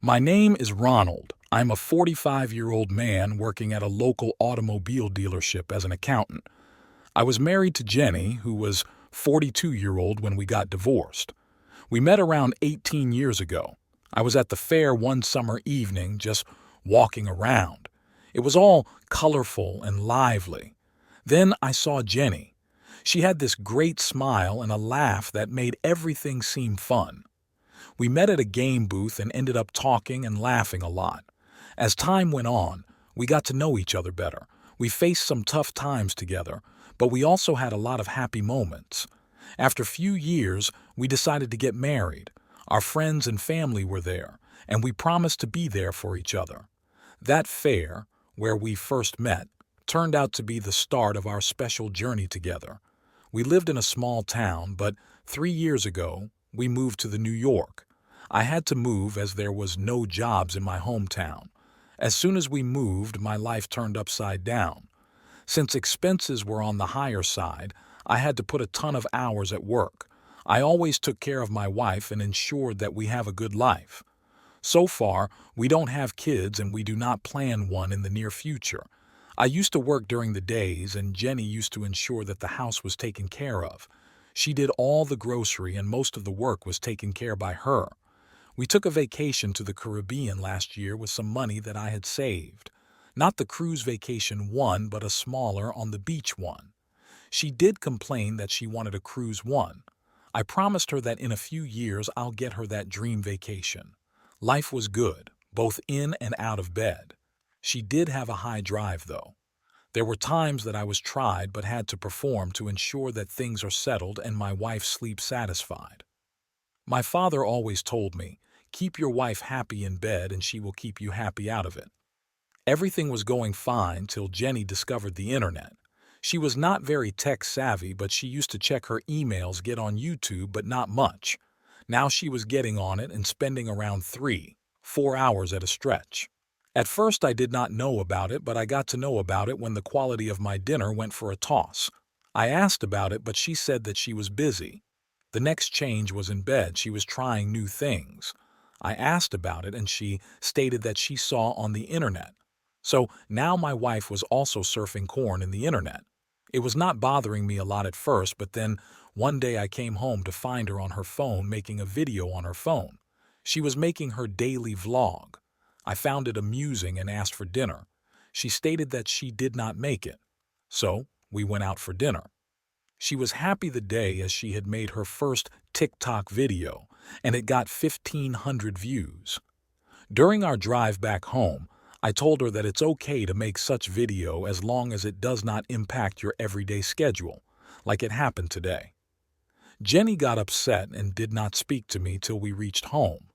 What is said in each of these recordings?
My name is Ronald. I'm a 45-year-old man working at a local automobile dealership as an accountant. I was married to Jenny, who was 42-year-old when we got divorced. We met around 18 years ago. I was at the fair one summer evening just walking around. It was all colorful and lively. Then I saw Jenny. She had this great smile and a laugh that made everything seem fun. We met at a game booth and ended up talking and laughing a lot. As time went on, we got to know each other better. We faced some tough times together, but we also had a lot of happy moments. After a few years, we decided to get married. Our friends and family were there, and we promised to be there for each other. That fair, where we first met, turned out to be the start of our special journey together. We lived in a small town, but 3 years ago, we moved to New York. I had to move as there was no jobs in my hometown. As soon as we moved, my life turned upside down. Since expenses were on the higher side, I had to put a ton of hours at work. I always took care of my wife and ensured that we have a good life. So far, we don't have kids and we do not plan one in the near future. I used to work during the days and Jenny used to ensure that the house was taken care of. She did all the grocery and most of the work was taken care by her. We took a vacation to the Caribbean last year with some money that I had saved. Not the cruise vacation one, but a smaller on the beach one. She did complain that she wanted a cruise one. I promised her that in a few years I'll get her that dream vacation. Life was good, both in and out of bed. She did have a high drive, though. There were times that I was tried but had to perform to ensure that things are settled and my wife sleeps satisfied. My father always told me, keep your wife happy in bed and she will keep you happy out of it. Everything was going fine till Jenny discovered the internet. She was not very tech savvy, but she used to check her emails, get on YouTube, but not much. Now she was getting on it and spending around 3-4 hours at a stretch. At first I did not know about it, but I got to know about it when the quality of my dinner went for a toss. I asked about it, but she said that she was busy. The next change was in bed. She was trying new things. I asked about it and she stated that she saw on the internet. So now my wife was also surfing porn in the internet. It was not bothering me a lot at first, but then one day I came home to find her on her phone making a video on her phone. She was making her daily vlog. I found it amusing and asked for dinner. She stated that she did not make it. So we went out for dinner. She was happy the day as she had made her first TikTok video, and it got 1,500 views. During our drive back home, I told her that it's okay to make such video as long as it does not impact your everyday schedule, like it happened today. Jenny got upset and did not speak to me till we reached home.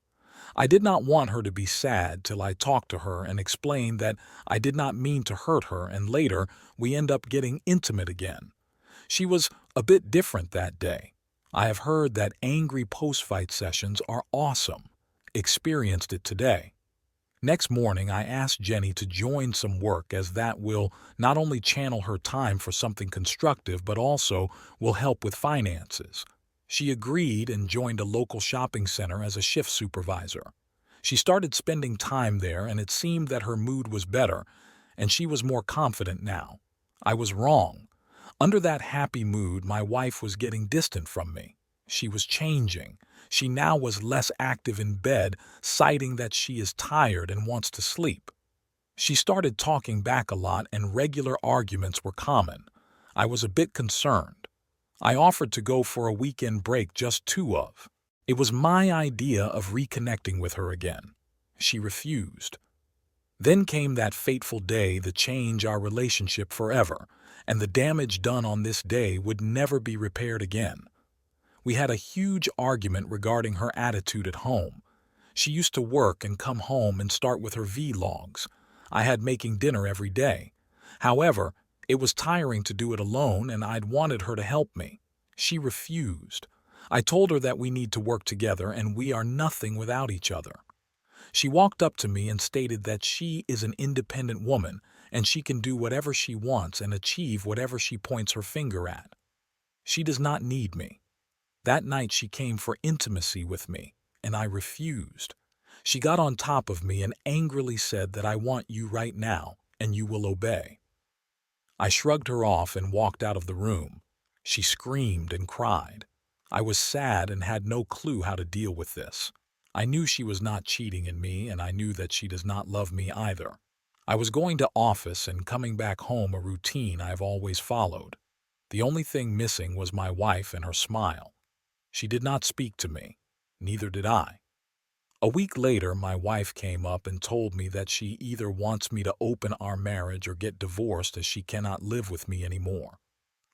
I did not want her to be sad till I talked to her and explained that I did not mean to hurt her, and later we end up getting intimate again. She was a bit different that day. I have heard that angry post-fight sessions are awesome. Experienced it today. Next morning, I asked Jenny to join some work as that will not only channel her time for something constructive but also will help with finances. She agreed and joined a local shopping center as a shift supervisor. She started spending time there and it seemed that her mood was better and she was more confident now. I was wrong. Under that happy mood, my wife was getting distant from me. She was changing. She now was less active in bed, citing that she is tired and wants to sleep. She started talking back a lot and regular arguments were common. I was a bit concerned. I offered to go for a weekend break, just two of. It was my idea of reconnecting with her again. She refused. Then came that fateful day that changed our relationship forever, and the damage done on this day would never be repaired again. We had a huge argument regarding her attitude at home. She used to work and come home and start with her vlogs. I had making dinner every day. However, it was tiring to do it alone and I'd wanted her to help me. She refused. I told her that we need to work together and we are nothing without each other. She walked up to me and stated that she is an independent woman and she can do whatever she wants and achieve whatever she points her finger at. She does not need me. That night she came for intimacy with me, and I refused. She got on top of me and angrily said that I want you right now and you will obey. I shrugged her off and walked out of the room. She screamed and cried. I was sad and had no clue how to deal with this. I knew she was not cheating in me, and I knew that she does not love me either. I was going to office and coming back home, a routine I've always followed. The only thing missing was my wife and her smile. She did not speak to me. Neither did I. A week later, my wife came up and told me that she either wants me to open our marriage or get divorced as she cannot live with me anymore.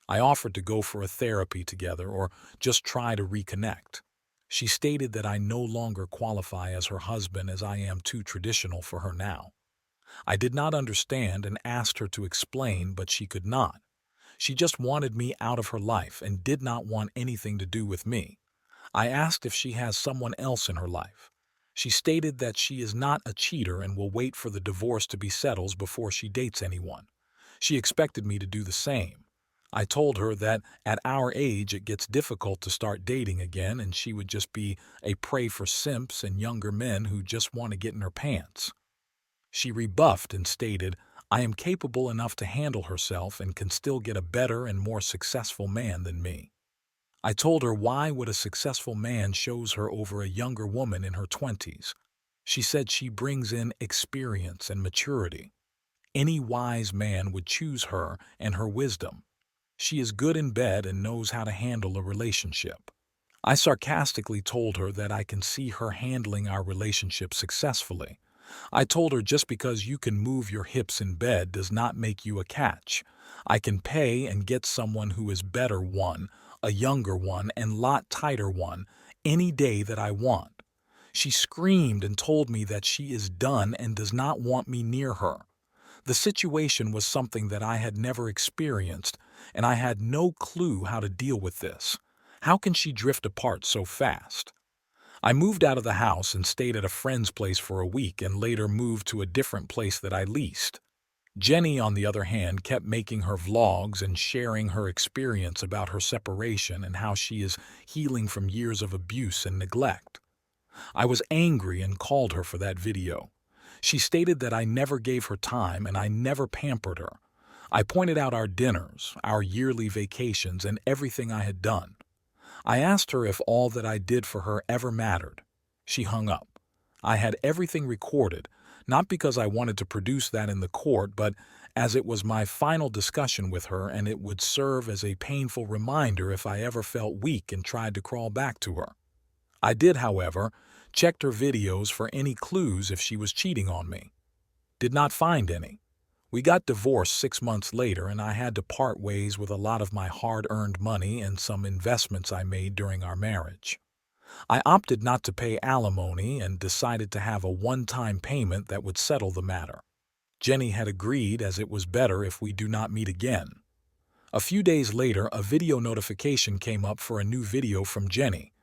I offered to go for a therapy together or just try to reconnect. She stated that I no longer qualify as her husband as I am too traditional for her now. I did not understand and asked her to explain, but she could not. She just wanted me out of her life and did not want anything to do with me. I asked if she has someone else in her life. She stated that she is not a cheater and will wait for the divorce to be settled before she dates anyone. She expected me to do the same. I told her that at our age it gets difficult to start dating again and she would just be a prey for simps and younger men who just want to get in her pants. She rebuffed and stated, I am capable enough to handle herself and can still get a better and more successful man than me. I told her why would a successful man choose her over a younger woman in her 20s. She said she brings in experience and maturity. Any wise man would choose her and her wisdom. She is good in bed and knows how to handle a relationship. I sarcastically told her that I can see her handling our relationship successfully. I told her just because you can move your hips in bed does not make you a catch. I can pay and get someone who is better one, a younger one, and lot tighter one, any day that I want. She screamed and told me that she is done and does not want me near her. The situation was something that I had never experienced, and I had no clue how to deal with this. How can she drift apart so fast? I moved out of the house and stayed at a friend's place for a week and later moved to a different place that I leased. Jenny, on the other hand, kept making her vlogs and sharing her experience about her separation and how she is healing from years of abuse and neglect. I was angry and called her for that video. She stated that I never gave her time and I never pampered her. I pointed out our dinners, our yearly vacations, and everything I had done. I asked her if all that I did for her ever mattered. She hung up. I had everything recorded, not because I wanted to produce that in the court, but as it was my final discussion with her and it would serve as a painful reminder if I ever felt weak and tried to crawl back to her. I did, however, checked her videos for any clues if she was cheating on me. Did not find any. We got divorced 6 months later and I had to part ways with a lot of my hard-earned money and some investments I made during our marriage. I opted not to pay alimony and decided to have a one-time payment that would settle the matter. Jenny had agreed as it was better if we do not meet again. A few days later, a video notification came up for a new video from Jenny.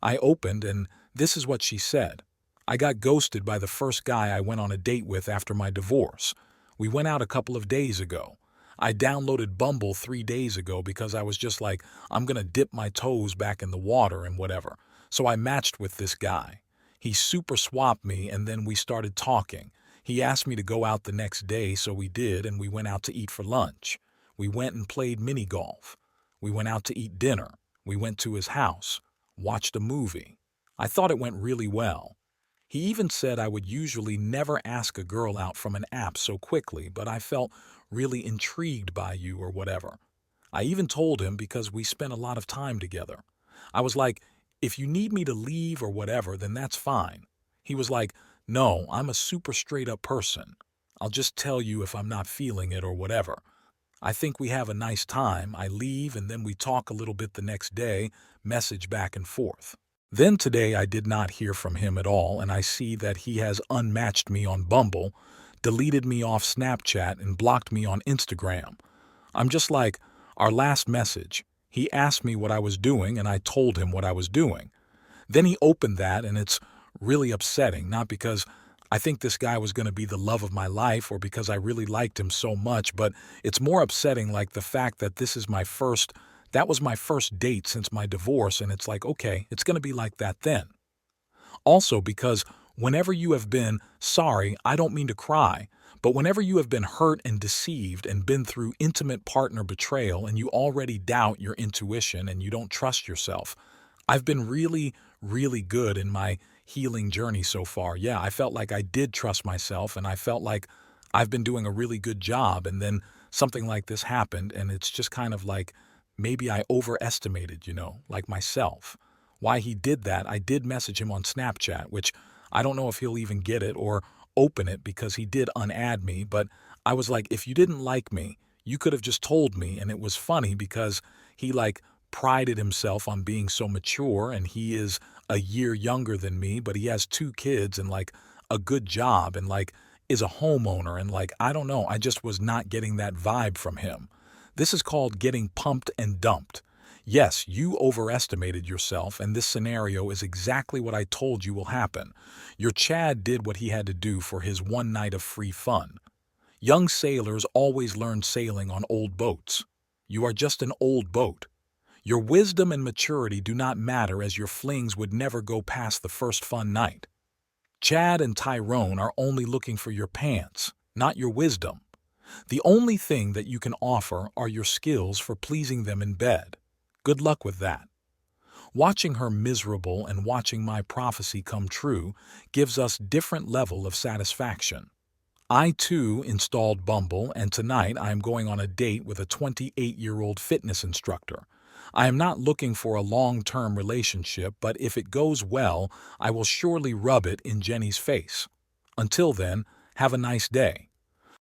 I opened and this is what she said. I got ghosted by the first guy I went on a date with after my divorce. We went out a couple of days ago. I downloaded Bumble 3 days ago because I was just like, I'm gonna dip my toes back in the water and whatever. So I matched with this guy. He super swapped me and then we started talking. He asked me to go out the next day, so we did, and we went out to eat for lunch. We went and played mini golf. We went out to eat dinner. We went to his house, watched a movie. I thought it went really well. He even said I would usually never ask a girl out from an app so quickly, but I felt really intrigued by you or whatever. I even told him because we spent a lot of time together. I was like, if you need me to leave or whatever, then that's fine. He was like, no, I'm a super straight up person. I'll just tell you if I'm not feeling it or whatever. I think we have a nice time. I leave and then we talk a little bit the next day, message back and forth. Then today I did not hear from him at all, and I see that he has unmatched me on Bumble, deleted me off Snapchat, and blocked me on Instagram. I'm just like, our last message, he asked me what I was doing and I told him what I was doing. Then he opened that and it's really upsetting, not because I think this guy was going to be the love of my life or because I really liked him so much, but it's more upsetting like the fact that that was my first date since my divorce, and it's like, okay, it's going to be like that then. Also because Whenever you have been, sorry, I don't mean to cry, but whenever you have been hurt and deceived and been through intimate partner betrayal and you already doubt your intuition and you don't trust yourself, I've been really, really good in my healing journey so far. Yeah, I felt like I did trust myself and I felt like I've been doing a really good job. And then something like this happened, and it's just kind of like maybe I overestimated, like myself. Why he did that, I did message him on Snapchat, which I don't know if he'll even get it or open it because he did unadd me. But I was like, if you didn't like me, you could have just told me. And it was funny because he like prided himself on being so mature, and he is a year younger than me, but he has 2 kids and like a good job and like is a homeowner. And like, I don't know, I just was not getting that vibe from him. This is called getting pumped and dumped. Yes, you overestimated yourself, and this scenario is exactly what I told you will happen. Your Chad did what he had to do for his one night of free fun. Young sailors always learn sailing on old boats. You are just an old boat. Your wisdom and maturity do not matter, as your flings would never go past the first fun night. Chad and Tyrone are only looking for your pants, not your wisdom. The only thing that you can offer are your skills for pleasing them in bed. Good luck with that. Watching her miserable and watching my prophecy come true gives us different level of satisfaction. I too installed Bumble, and tonight I am going on a date with a 28-year-old fitness instructor. I am not looking for a long-term relationship, but if it goes well, I will surely rub it in Jenny's face. Until then, have a nice day.